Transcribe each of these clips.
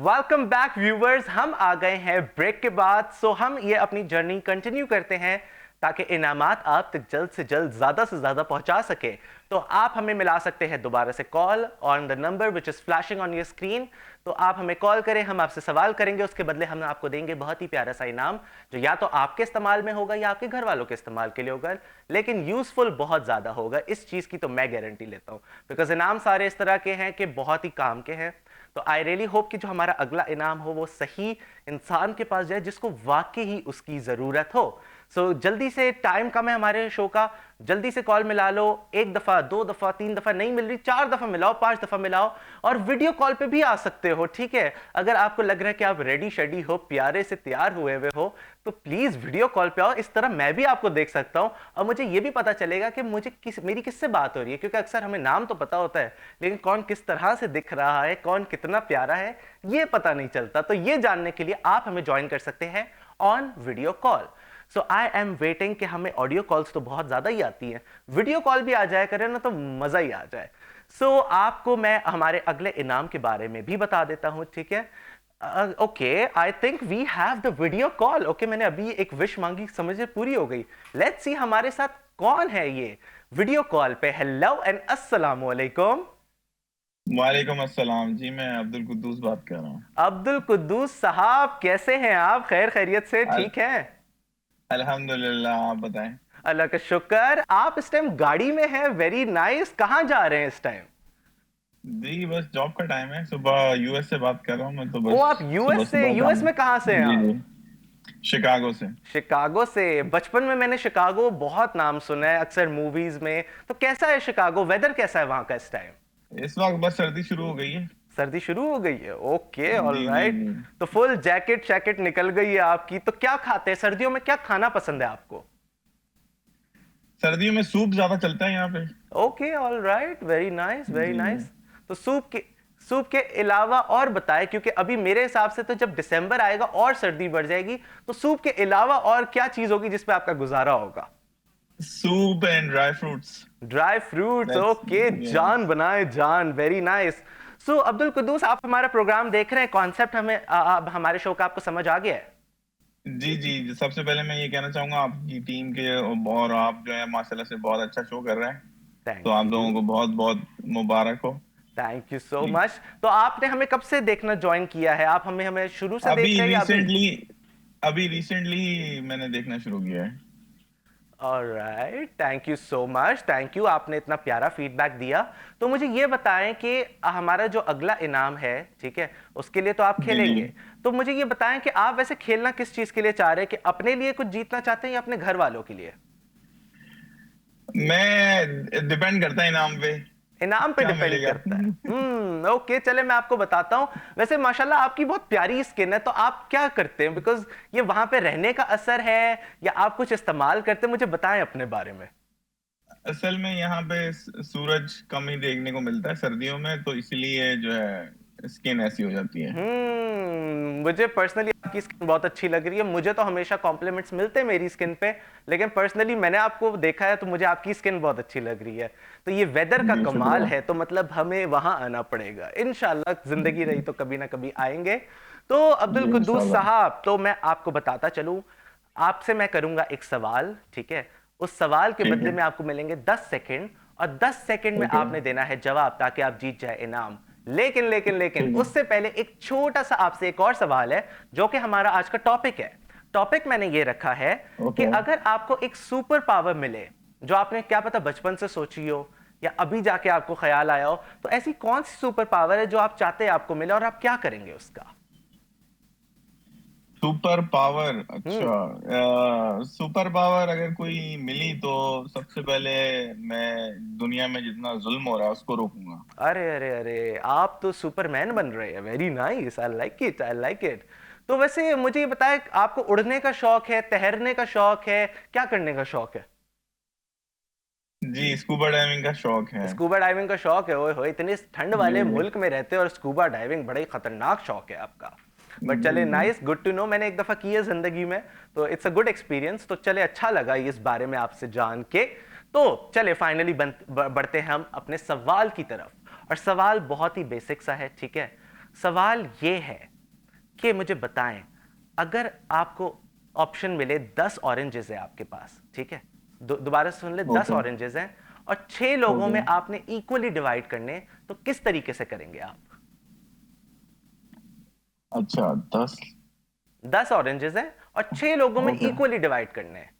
Welcome back viewers. हम आ गए हैं ब्रेक के बाद। हम ये अपनी जर्नी कंटिन्यू करते हैं ताकि इनामात आप तक जल्द से जल्द ज़्यादा से ज़्यादा पहुंचा सके। तो आप हमें मिला सकते हैं दोबारा से call on the number which is flashing on your screen. तो आप हमें कॉल करें, हम आपसे सवाल करेंगे, उसके बदले हम आपको देंगे बहुत ही प्यारा सा इनाम जो या तो आपके इस्तेमाल में होगा या आपके घर वालों के इस्तेमाल के लिए होगा, लेकिन यूज़फुल बहुत ज़्यादा होगा। इस चीज़ की तो मैं गारंटी लेता हूँ, बिकॉज इनाम सारे इस तरह के हैं कि बहुत ही काम के हैं। तो आई रियली होप कि जो हमारा अगला इनाम हो वो सही इंसान के पास जाए जिसको वाकई ही उसकी ज़रूरत हो। जल्दी से, टाइम कम है हमारे शो का, जल्दी से कॉल मिला लो। एक दफ़ा, दो दफ़ा, तीन दफ़ा नहीं मिल रही, 4 दफ़ा मिलाओ, 5 दफ़ा मिलाओ। और वीडियो कॉल पे भी आ सकते हो, ठीक है। अगर आपको लग रहा है कि आप रेडी शेडी हो, प्यारे से तैयार हुए हुए हो, तो प्लीज़ वीडियो कॉल पे आओ। इस तरह मैं भी आपको देख सकता हूँ और मुझे ये भी पता चलेगा कि मेरी किससे बात हो रही है, क्योंकि अक्सर हमें नाम तो पता होता है लेकिन कौन किस तरह से दिख रहा है, कौन कितना प्यारा है, ये पता नहीं चलता। तो ये जानने के लिए आप हमें ज्वाइन कर सकते हैं on video call. I am waiting कि हमें ऑडियो कॉल्स तो बहुत ज़्यादा ही आती हैं, वीडियो कॉल भी आ जाए करे ना तो मज़ा ही आ जाए। आपको मैं हमारे अगले इनाम के बारे में भी बता देता हूँ, ठीक है। Okay, I think we have the video call. Okay, मैंने अभी एक विश मांगी, समझे पूरी हो गई। लेट्स सी हमारे साथ कौन है ये वीडियो कॉल पे। हेलो एंड अस्सलाम वालेकुम। वालेकुम अस्सलाम जी, मैं अब्दुल कुद्दूस बात कर रहा हूँ। अब्दुल कुद्दूस साहब, कैसे हैं आप? खैर खैरियत से अल ठीक हैं? अल्हम्दुलिल्लाह, आप बताएं। अल्लाह का शुक्र। आप इस टाइम गाड़ी में हैं, वेरी नाइस। कहाँ जा रहे हैं इस टाइम? जी बस जॉब का टाइम है, सुबह यूएस से बात कर रहा हूँ मैं तो ओ, बस। आप यूएस सुबह से? सुबह यूएस काम। में कहाँ से हैं जी आप? जी, शिकागो से। शिकागो से। बचपन में मैंने शिकागो बहुत नाम सुना है, अक्सर मूवीज में। तो कैसा है शिकागो? वेदर कैसा है वहां का इस टाइम? इस वक्त बस सर्दी शुरू हो गई है। सर्दी शुरू हो गई है? ओके, जी ऑल जी राइट। जी। तो फुल जैकेट शैकेट निकल गई है आपकी। तो क्या खाते हैं सर्दियों में? क्या खाना पसंद है आपको? सर्दियों में सूप ज्यादा चलता है यहाँ पे। Okay, all right, very nice very जी जी। नाइस। तो सूप के अलावा और बताएं, क्योंकि अभी मेरे हिसाब से तो जब दिसंबर आएगा और सर्दी बढ़ जाएगी। तो सूप के अलावा और क्या चीज होगी जिसपे आपका गुजारा होगा? Soup and dry fruits. Dry fruits. That's okay, जान यस। बनाए जान, वेरी नाइस। अब्दुल कुद्दूस, आप हमारा प्रोग्राम देख रहे हैं, कॉन्सेप्ट हमें अब हमारे शो का आपको समझ आ गया है? जी जी, सबसे पहले मैं ये कहना चाहूंगा आपकी टीम के, और आप जो है माशाल्लाह से बहुत अच्छा शो कर रहे हैं। तो थैंक आप यू, लोगों को बहुत बहुत मुबारक हो। Thank you so much. तो आपने हमें कब से देखना ज्वाइन किया है? आप हमें हमें शुरू से अभी देख रहे हैं या अभी? रिसेंटली अभी रिसेंटली मैंने देखना शुरू किया है। Alright, thank you so much, thank you, आपने इतना प्यारा फीडबैक दिया। तो मुझे ये बताएं कि हमारा जो अगला इनाम है, ठीक है, उसके लिए तो आप जी जी। खेलेंगे। तो मुझे ये बताएं कि आप वैसे खेलना किस चीज के लिए चाह रहे हैं, कि अपने लिए कुछ जीतना चाहते हैं या अपने घर वालों के लिए? मैं डिपेंड करता है इनाम पे, इनाम पे क्या डिपेंड मिलेगा। करता है। ओके, चले मैं आपको बताता हूं। वैसे माशाल्लाह आपकी बहुत प्यारी स्किन है, तो आप क्या करते हैं? बिकॉज ये वहां पे रहने का असर है या आप कुछ इस्तेमाल करते हैं? मुझे बताएं अपने बारे में। असल में यहाँ पे सूरज कम ही देखने को मिलता है सर्दियों में, तो इसलिए जो है स्किन ऐसी हो जाती है। मुझे पर्सनली आपकी स्किन बहुत अच्छी लग रही है। मुझे तो हमेशा कॉम्प्लीमेंट्स मिलते हैं मेरी स्किन पे, लेकिन पर्सनली मैंने आपको देखा है तो मुझे आपकी स्किन बहुत अच्छी लग रही है। तो ये वेदर का जी कमाल शुक्रिया। है, तो मतलब हमें वहां आना पड़ेगा इंशाल्लाह। जिंदगी रही तो कभी ना कभी आएंगे। तो अब्दुल जी कुद्दूस इंशाल्लाह। साहब, तो मैं आपको बताता चलूं, आपसे मैं करूंगा एक सवाल, ठीक है। उस सवाल के ठीक बदले है। में आपको मिलेंगे 10 सेकंड, और 10 सेकंड में ओके। आपने देना है जवाब ताकि आप जीत जाए इनाम। लेकिन लेकिन लेकिन ठीक है। उससे पहले एक छोटा सा आपसे एक और सवाल है, जो कि हमारा आज का टॉपिक है। टॉपिक मैंने ये रखा है कि ओके। अगर आपको एक सुपर पावर मिले, जो आपने क्या पता बचपन से सोची हो या अभी जाके आपको ख्याल आया हो, तो ऐसी कौन सी सुपर पावर है जो आप चाहते हैं आपको मिले, और आप क्या करेंगे उसका? सुपर पावर, अच्छा। हम्म। सुपर पावर अगर कोई मिली तो सबसे पहले मैं दुनिया में जितना जुल्म हो रहा है उसको रोकूंगा। अरे अरे अरे, आप तो सुपरमैन बन रहे हैं। Very nice, I like it, I like it. तो वैसे मुझे ये बताएं, आपको उड़ने का शौक है, तैरने का शौक है, क्या करने का शौक है? जी, स्कूबा डाइविंग का शौक है। स्कूबा डाइविंग का शौक है? ओए होए, इतने ठंड जी वाले जी। मुल्क में रहते हो और स्कूबा डाइविंग, बड़ा ही खतरनाक शौक है आपका। बट जी चले, जी। Nice, good to know. मैंने एक दफा की है जिंदगी में, तो इट्स अ गुड एक्सपीरियंस। तो चले, अच्छा लगा इस बारे में आपसे जान के। तो चले फाइनली बढ़ते हैं हम अपने सवाल की तरफ, और सवाल बहुत ही बेसिक सा है, ठीक है। सवाल ये है कि मुझे बताएं, अगर आपको ऑप्शन मिले 10 ऑरेंजेस है आपके पास, ठीक है, दोबारा सुन ले, 10 ओके। ऑरेंजेस हैं और 6 लोगों ओके। में आपने इक्वली डिवाइड करने, तो किस तरीके से करेंगे आप? अच्छा, 10। 10 ऑरेंजेस हैं और 6 लोगों में ओके। इक्वली डिवाइड करने हैं,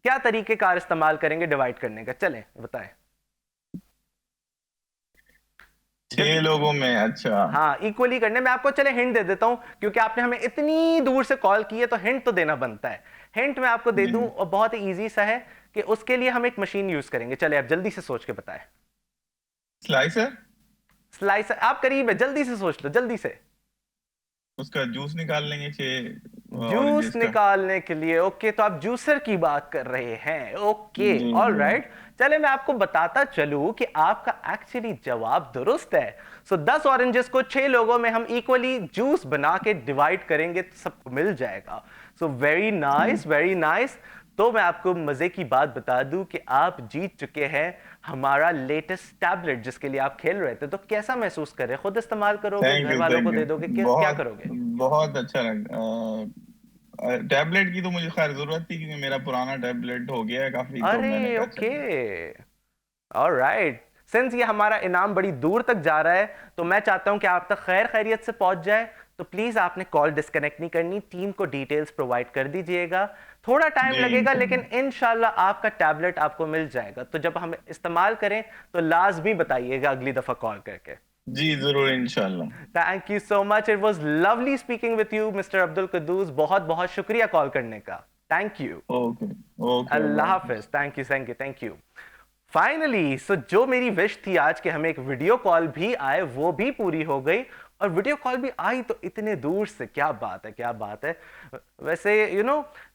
क्या तरीकेकार इस्तेमाल करेंगे डिवाइड करने का? चलें बताएं। 6 लोगों में, अच्छा। हाँ, इक्वली करने में आपको, चले हिंट दे देता हूं, क्योंकि आपने हमें इतनी दूर से कॉल की है तो हिंट तो देना बनता है। हिंट मैं आपको दे जी। दूं और बहुत ही इजी सा है कि उसके लिए हम एक मशीन यूज करेंगे। चले आप जल्दी से सोच के बताएं। स्लाइसर। स्लाइसर? आप करीब है, जल्दी से सोच लो, जल्दी से। उसका जूस निकाल लेंगे 6 जूस ऑरेंजेस का। निकालने के लिए? ओके, तो आप जूसर की बात कर रहे हैं। ओके, जी ऑल जी। राइट। चले मैं आपको बताता चलूं कि आपका एक्चुअली जवाब दुरुस्त है। सो 10 ऑरेंजेस को 6 लोगों में हम इक्वली जूस बना के डिवाइड करेंगे तो सबको मिल जाएगा। So very nice, very nice. तो मैं आपको मजे की बात बता दूं कि आप जीत चुके हैं हमारा लेटेस्ट टैबलेट, जिसके लिए आप खेल रहे थे। तो कैसा महसूस कर रहे हैं? खुद इस्तेमाल करोगे, थैंक घर यू, वालों को थैंक यू। दे दोगे, क्या बहुत करोगे? बहुत अच्छा लगा। टैबलेट की तो मुझे खैर जरूरत थी, क्योंकि मेरा पुराना टैबलेट हो गया है काफी, तो मैंने अरे कहा ओके, चलिए। ऑलराइट। सिंस ये हमारा इनाम बड़ी दूर तक जा रहा है, तो मैं चाहता हूं कि आप तक खैर खैरियत से पहुंच जाए। तो प्लीज आपने कॉल डिस्कनेक्ट नहीं करनी, टीम को डिटेल्स प्रोवाइड कर दीजिएगा। थोड़ा टाइम जी लगेगा लेकिन इंशाल्लाह। इंशाल्लाह आपका टैबलेट आपको मिल जाएगा। तो जब हम इस्तेमाल करें तो लाजमी बताइएगा अगली दफा कॉल करके। जी जरूर इंशाल्लाह। Thank you so much, it was lovely speaking with you mister Abdul Quddus. बहुत बहुत शुक्रिया कॉल करने का। Thank you. Okay. Okay, Allah Allah हाफिज। हाफिज। Thank you, thank you, thank you. Finally, so जो मेरी विश थी आज के हमें एक वीडियो कॉल भी आए, वो भी पूरी हो गई। और वीडियो कॉल भी आई तो इतने दूर से, क्या बात है, क्या बात है। वैसे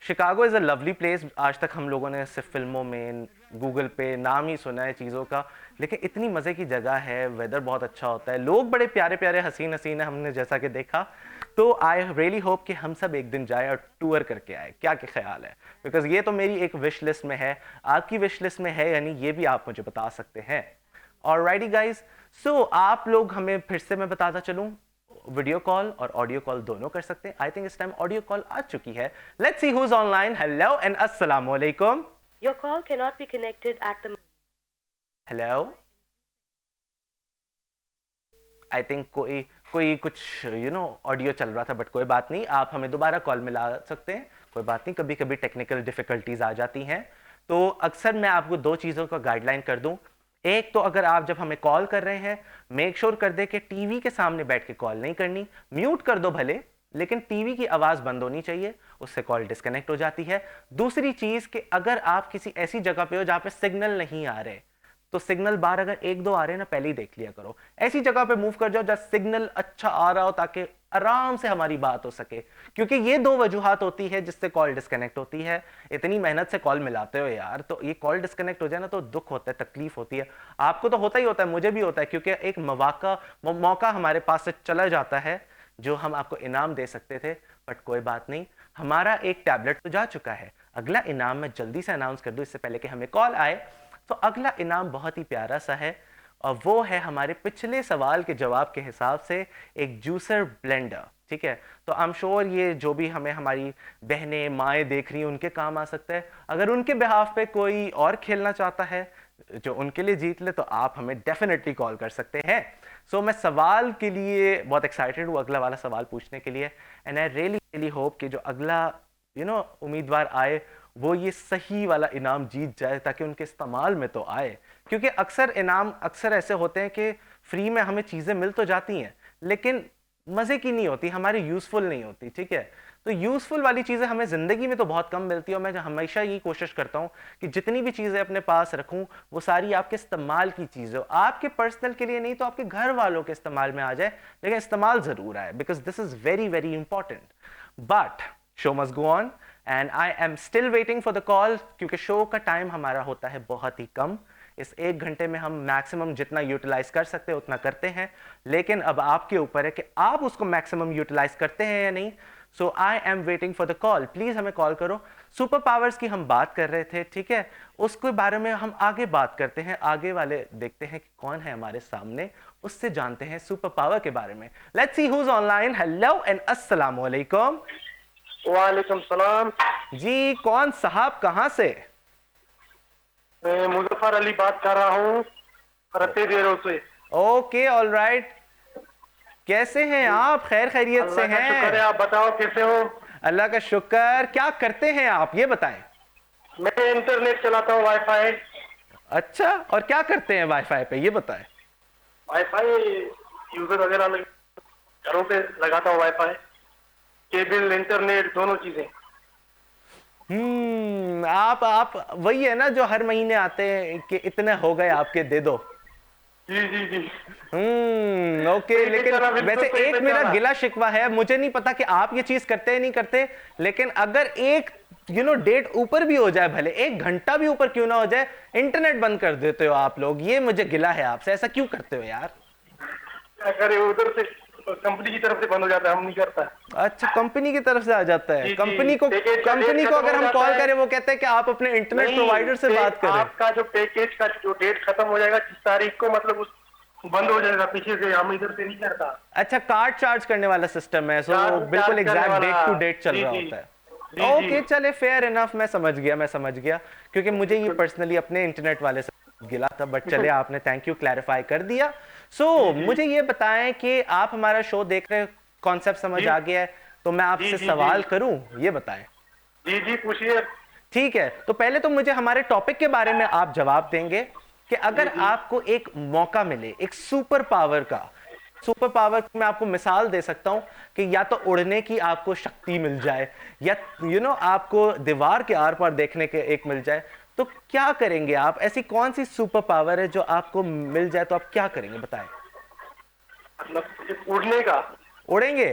Chicago is a lovely place. आज तक हम लोगों ने सिर्फ फिल्मों में, गूगल पे नाम ही सुना है चीज़ों का, लेकिन इतनी मज़े की जगह है, वेदर बहुत अच्छा होता है, लोग बड़े प्यारे प्यारे हसीन हसीन है, हमने जैसा कि देखा। तो आई रियली होप कि हम सब एक दिन जाए और टूर करके आए। क्या क्या ख्याल है? बिकॉज ये तो मेरी एक विश लिस्ट में है। आपकी विश लिस्ट में है यानी ये भी आप मुझे बता सकते हैं। ऑलराइटी गाइज, सो आप लोग हमें फिर से मैं बताता चलूं, वीडियो कॉल और ऑडियो कॉल दोनों कर सकते हैं। आई थिंक इस टाइम ऑडियो कॉल आ चुकी है। Let's see who is online. Hello and अस्सलाम वालेकुम। Your call cannot be connected at the moment. Hello. I think कोई कोई कुछ ऑडियो चल रहा था, बट कोई बात नहीं, आप हमें दोबारा कॉल मिला सकते हैं। कोई बात नहीं, कभी कभी टेक्निकल डिफिकल्टीज आ जाती हैं। तो अक्सर मैं आपको दो चीज़ों का गाइडलाइन कर दूं। एक तो अगर आप जब हमें कॉल कर रहे हैं, मेक श्योर कर दे कि टीवी के सामने बैठ के कॉल नहीं करनी। म्यूट कर दो भले, लेकिन टीवी की आवाज़ बंद होनी चाहिए, उससे कॉल डिस्कनेक्ट हो जाती है। दूसरी चीज़ कि अगर आप किसी ऐसी जगह पे हो जहाँ पे सिग्नल नहीं आ रहे, तो सिग्नल बार अगर एक दो आ रहे हैं ना, पहले ही देख लिया करो। ऐसी जगह पे मूव कर जाओ जहां सिग्नल अच्छा आ रहा हो, ताकि आराम से हमारी बात हो सके। क्योंकि ये दो वजूहात होती है जिससे कॉल डिस्कनेक्ट होती है। इतनी मेहनत से कॉल मिलाते हो यार, तो ये कॉल डिस्कनेक्ट हो जाए ना तो दुख होता है, तकलीफ होती है। आपको तो होता ही होता है, मुझे भी होता है, क्योंकि एक मौका हमारे पास से चला जाता है जो हम आपको इनाम दे सकते थे। बट कोई बात नहीं, हमारा एक टैबलेट तो जा चुका है। अगला इनाम मैं जल्दी से अनाउंस कर दूं इससे पहले कि हमें कॉल आए। तो अगला इनाम बहुत ही प्यारा सा है, और वो है हमारे पिछले सवाल के जवाब के हिसाब से एक जूसर ब्लेंडर। ठीक है, तो आई एम श्योर ये जो भी हमें हमारी बहनें माएँ देख रही हैं उनके काम आ सकता है। अगर उनके बिहाफ पे कोई और खेलना चाहता है जो उनके लिए जीत ले, तो आप हमें डेफिनेटली कॉल कर सकते हैं। सो मैं सवाल के लिए बहुत एक्साइटेड हूँ, अगला वाला सवाल पूछने के लिए। And I really really hope कि जो अगला उम्मीदवार आए वो ये सही वाला इनाम जीत जाए, ताकि उनके इस्तेमाल में तो आए। क्योंकि अक्सर इनाम अक्सर ऐसे होते हैं कि फ्री में हमें चीज़ें मिल तो जाती हैं, लेकिन मज़े की नहीं होती, हमारी यूज़फुल नहीं होती। ठीक है, तो यूज़फुल वाली चीज़ें हमें ज़िंदगी में तो बहुत कम मिलती है। और मैं हमेशा यही कोशिश करता हूँ कि जितनी भी चीज़ें अपने पास रखूँ वो सारी आपके इस्तेमाल की चीज़ें हो, आपके पर्सनल के लिए नहीं तो आपके घर वालों के इस्तेमाल में आ जाए, लेकिन इस्तेमाल ज़रूर आए, because this is very very important. But show must go on and I am still waiting for the call, क्योंकि शो का टाइम हमारा होता है बहुत ही कम। इस एक घंटे में हम मैक्सिमम जितना यूटिलाइज कर सकते हैं उतना करते हैं, लेकिन अब आपके ऊपर है कि आप उसको मैक्सिमम यूटिलाइज करते हैं या नहीं। So I am waiting for the call, please हमें कॉल करो। सुपर पावर्स की हम बात कर रहे थे, ठीक है, उसके बारे में हम आगे बात करते हैं। आगे वाले देखते हैं कि कौन है हमारे सामने, उससे जानते हैं सुपर पावर के बारे में। Let's see who is online. Hello and अस्सलाम वालेकुम। वालेकुम सलाम। जी कौन साहब, कहां से? मैं मुजफ्फर अली बात कर रहा हूँ रत्ते देरों से। ओके ऑल राइट, कैसे हैं आप? खैर खैरियत से अल्लाह का शुक्र है, हैं? आप बताओ कैसे हो? अल्लाह का शुक्र। क्या करते हैं आप, ये बताएं। मैं इंटरनेट चलाता हूँ, वाईफाई। अच्छा, और क्या करते हैं वाईफाई पे, ये बताएं। वाईफाई यूजर वगैरह घरों पे लगाता हूँ वाईफाई, केबल इंटरनेट दोनों चीजें। आप वही है ना जो हर महीने आते हैं कि इतने हो गए आपके, दे दो। जी जी जी। ओके। सही लेकिन पहचाना, बिल्कुल वैसे सही एक मेरा पहचाना। गिला शिकवा है, मुझे नहीं पता कि आप ये चीज करते हैं नहीं करते, लेकिन अगर एक डेट ऊपर भी हो जाए, भले 1 घंटा भी ऊपर क्यों ना हो जाए, इंटरनेट बंद कर देते हो आप लोग। ये मुझे गिला है आपसे, ऐसा क्यों करते हो यार? क्या करे, उधर से कंपनी की तरफ से बंद हो जाता है, हम नहीं करता। अच्छा, कंपनी की तरफ से आ जाता है। जी, जी। कंपनी को पैकेज का कंपनी डेट को खत्म अगर हो हम जाता कॉल है। करें, वो कहते हैं कि आप अपने इंटरनेट नहीं, प्रोवाइडर से बात करें। आपका जो पैकेज का जो डेट खत्म हो जाएगा, जिस तारीख को मतलब उस बंद हो जाएगा पीछे से, हम इधर से नहीं करता। अच्छा, कार्ड चार्ज करने वाला सिस्टम है, सो चार्ज बिल्कुल करने एग्जैक्ट वाला। डेट टू डेट चल जी, रहा जी। होता है। जी, जी। ओके चले, फेयर इनफ, मैं समझ गया, क्योंकि मुझे ये पर्सनली अपने इंटरनेट वाले से गिला था, बट चले आपने थैंक यू क्लैरिफाई कर दिया। सो मुझे ये बताएं कि आप हमारा शो देख रहे, कॉन्सेप्ट समझ जी। आ गया है, तो मैं आपसे जी, जी, सवाल जी। करूं, ये बताएं। जी जी, पूछिए। ठीक है, तो पहले तो मुझे हमारे टॉपिक के बारे में आप जवाब देंगे कि अगर आपको एक मौका मिले एक सुपर पावर का, सुपर पावर मैं आपको मिसाल दे सकता हूं कि या तो उड़ने की आपको शक्ति मिल जाए, या आपको दीवार के आर पार देखने के एक मिल जाए, तो क्या करेंगे आप? ऐसी कौन सी सुपर पावर है जो आपको मिल जाए तो आप क्या करेंगे, बताएं। मतलब उड़ने का? उड़ेंगे?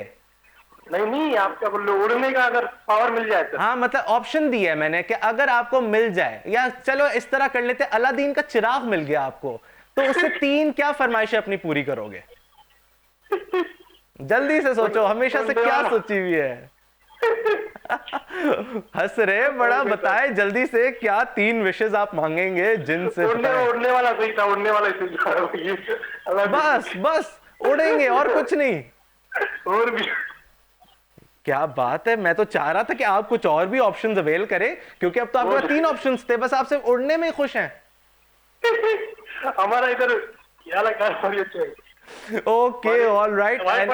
नहीं नहीं, आप क्या बोल रहे हो, उड़ने का अगर पावर मिल जाए तो? हाँ, मतलब ऑप्शन दिया है मैंने कि अगर आपको मिल जाए, या चलो इस तरह कर लेते, अलादीन का चिराग मिल गया आपको, तो उससे 3 क्या फरमाइशें अपनी पूरी करोगे? जल्दी से सोचो, हमेशा से क्या सोची हुई है? हंस रहे बड़ा, बताए जल्दी से, क्या 3 विशेष आप मांगेंगे जिनसे? उड़ने वाला सही था, उड़ने वाला सही था। बस उड़ेंगे और कुछ नहीं? और भी क्या बात है, मैं तो चाह रहा था कि आप कुछ और भी ऑप्शंस अवेल करें, क्योंकि अब तो आपके पास 3 ऑप्शंस थे, बस आप सिर्फ उड़ने में ही खुश हैं। हमारा इधर क्या लगा है। Okay all right, and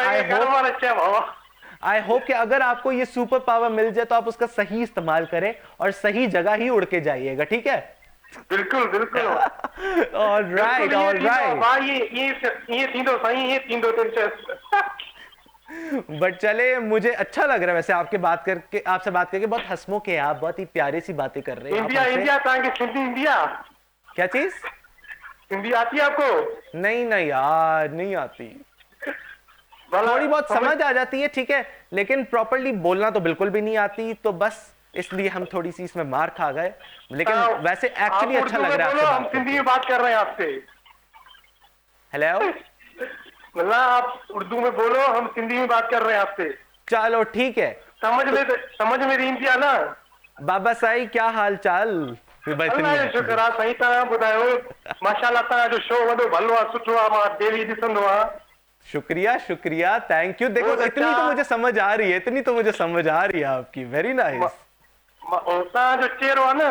I hope कि अगर आपको ये सुपर पावर मिल जाए तो आप उसका सही इस्तेमाल करें और सही जगह ही उड़ के जाइएगा, ठीक है? बिल्कुल बिल्कुल। All right. ये तीनों सही है, 3 2 3 बट चले, मुझे अच्छा लग रहा है वैसे आपसे बात करके बहुत हंसमुख है आप, बहुत ही प्यारी सी बातें कर रहे हैं आप हमसे। इंडिया कहाँ की सिंधी? इंडिया क्या चीज? हिंदी आती है आपको? नहीं यार, नहीं आती। थोड़ी बहुत समझ आ जाती है, ठीक है, लेकिन प्रॉपर्ली बोलना तो बिल्कुल भी नहीं आती, तो बस इसलिए हम थोड़ी सी इसमें मार खा गए, लेकिन वैसे एक्चुअली अच्छा लग रहा है। हम सिंधी में बात कर रहे हैं आपसे। हेलो, मतलब आप उर्दू में बोलो, हम सिंधी में बात कर रहे हैं आपसे। चलो ठीक है, समझ में नहीं दिया ना? बाबा साई क्या हाल चाल? अल्लाह जो शुक्र आहे, सही तरह ॿुधायो। माशाल्लाह, तव्हां जो शो वॾो भलो आहे, सुठो आहे, मां डेली ॾिसंदो आहियां। शुक्रिया, थैंक यू। देखो इतनी तो मुझे समझ आ रही है आपकी, वेरी नाइस। तव्हां जो चेहरो आहे न,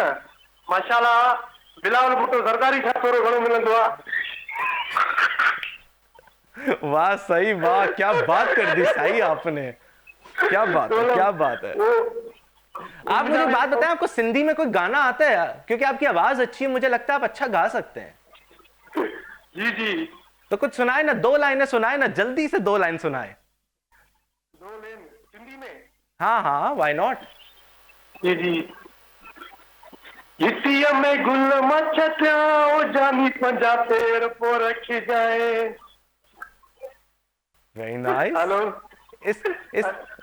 माशाल्लाह, बिलावल भुट्टो ज़रदारी खां थोरो घणो मिलंदो आहे। वाह सही, वाह क्या बात कर दी साई आपने, क्या बात है। आप मुझे बात बताएं, आपको सिंधी में कोई गाना आता है? क्योंकि आपकी आवाज अच्छी है, मुझे लगता है आप अच्छा गा सकते हैं। जी जी, तो कुछ सुनाए ना, 2 लाइनें सुनाए ना, जल्दी से 2 लाइन सुनाए। 2 लाइन सिंधी में? हाँ, व्हाई नॉट। जी जी। इतिया में गुल मचत्या ओ जानी पंजा पेड़ पो रखी जाए। Very nice. हेलो, इस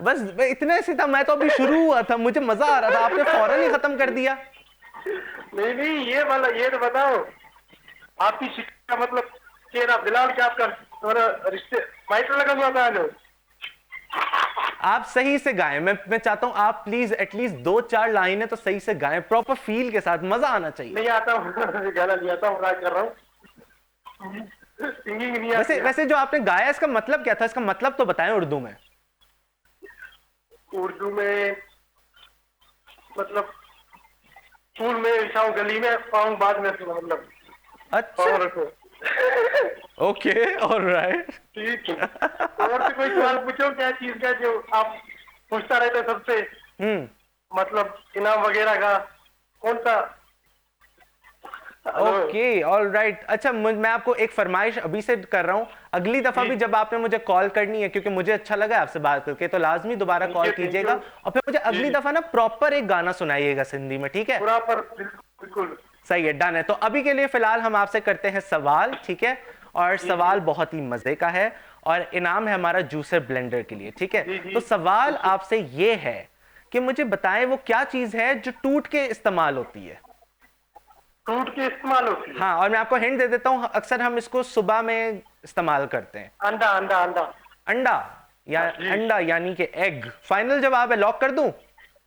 बस इतने से था, मैं तो अभी शुरू हुआ था, मुझे मजा आ रहा था, आपने फौरन ही खत्म कर दिया। नहीं, ये तो बताओ, आपकी शिक्षा मतलब चेहरा बिलाल क्या आपका रिश्ते माइटर लगा हुआ था? आप सही से गाएं। मैं चाहता हूं आप प्लीज एटलीस्ट 2-4 लाइनें तो सही से गाएं, प्रॉपर फील के साथ, मजा आना चाहिए। नहीं आता हूँ गाना नहीं आता, मजाक कर रहा हूँ, सिंगिंग नहीं आती। वैसे जो आपने गाया इसका मतलब क्या था? इसका मतलब तो बताएं उर्दू में। उर्दू में मतलब फूल में बिछाऊं गली में, पाऊं बाद में, मतलब अच्छा, पाऊं रखो। Okay, alright. ठीक है, और से कोई सवाल पूछो, क्या चीज का जो आप पूछता रहते सबसे, मतलब इनाम वगैरह का कौन सा? Okay, alright. अच्छा, मैं आपको एक फरमाइश अभी से कर रहा हूँ, अगली दफा भी जब आपने मुझे कॉल करनी है, क्योंकि मुझे अच्छा लगा आपसे बात करके, तो लाजमी दोबारा कॉल कीजिएगा और फिर मुझे अगली दफा ना प्रॉपर एक गाना सुनाइएगा हिंदी में, ठीक है? प्रॉपर, बिल्कुल सही है, डन है। तो अभी के लिए फिलहाल हम आपसे करते हैं सवाल, ठीक है? और सवाल बहुत ही मजे का है और इनाम है हमारा जूसर ब्लेंडर के लिए, ठीक है? तो सवाल आपसे ये है कि मुझे बताएं वो क्या चीज है जो टूट के इस्तेमाल होती है? टूट के इस्तेमाल होती है? हाँ, और मैं आपको हिंट दे देता हूँ, अक्सर हम इसको सुबह में इस्तेमाल करते हैं। अंडा, अंडा, अंडा। अंडा या अंडा यानी कि एग। फाइनल जवाब है, लॉक कर दूं?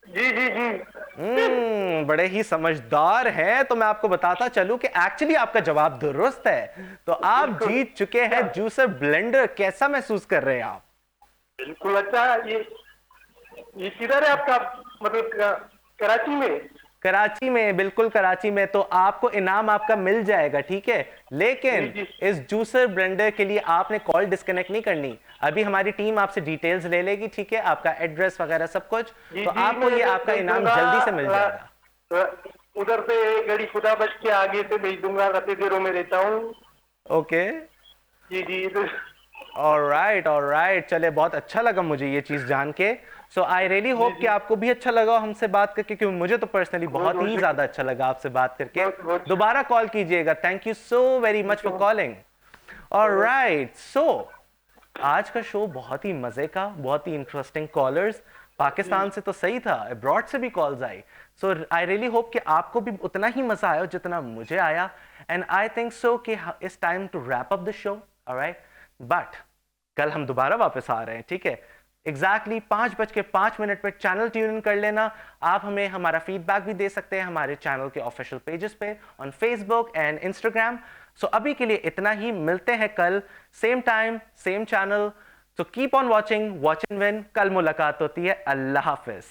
जी जी जी। बड़े ही समझदार हैं। तो मैं आपको बताता चलूं कि एक्चुअली आपका जवाब दुरुस्त है। तो आप जीत चुके हैं जूसर ब्लेंडर। कैसा महसूस कर रहे हैं आप? बिल्कुल अच्छा। ये किधर है आपका, मतलब कराची में? कराची में, बिल्कुल कराची में। तो आपको इनाम आपका मिल जाएगा, ठीक है? लेकिन इस जूसर ब्लेंडर के लिए आपने कॉल डिस्कनेक्ट नहीं करनी। अभी हमारी टीम आपसे डिटेल्स ले लेगी, ठीक है? आपका एड्रेस वगैरह सब कुछ, तो आपको ये आपका इनाम जल्दी से मिल जाएगा। उधर से गड़ी खुदा बच के आगे से भेज दूंगा, रते देरों में रहता हूँ। ओके, जी जी। ऑलराइट ऑलराइट, चले, बहुत अच्छा लगा मुझे ये चीज जान के। सो आई रियली होप कि आपको भी अच्छा लगा हमसे बात करके, क्योंकि मुझे तो पर्सनली बहुत ही ज्यादा अच्छा लगा आपसे बात करके। दोबारा कॉल कीजिएगा। Thank you so very much for calling. Alright, so आज का शो बहुत ही मजे का, बहुत ही इंटरेस्टिंग कॉलर्स। पाकिस्तान से तो सही था, अब्रॉड से भी calls I. So I really hope कि आपको भी उतना ही मजा आया जितना मुझे आया। एंड आई थिंक सो कि it's time to wrap up the show, alright? But कल हम दोबारा वापस आ रहे हैं, ठीक है? एग्जैक्टली 5:05 पे चैनल ट्यून इन कर लेना। आप हमें हमारा फीडबैक भी दे सकते हैं हमारे चैनल के ऑफिशियल पेजेस पे ऑन फेसबुक एंड इंस्टाग्राम। सो अभी के लिए इतना ही, मिलते हैं कल same time same channel. So keep on watching, watch and win. कल मुलाकात होती है। अल्लाह हाफिज।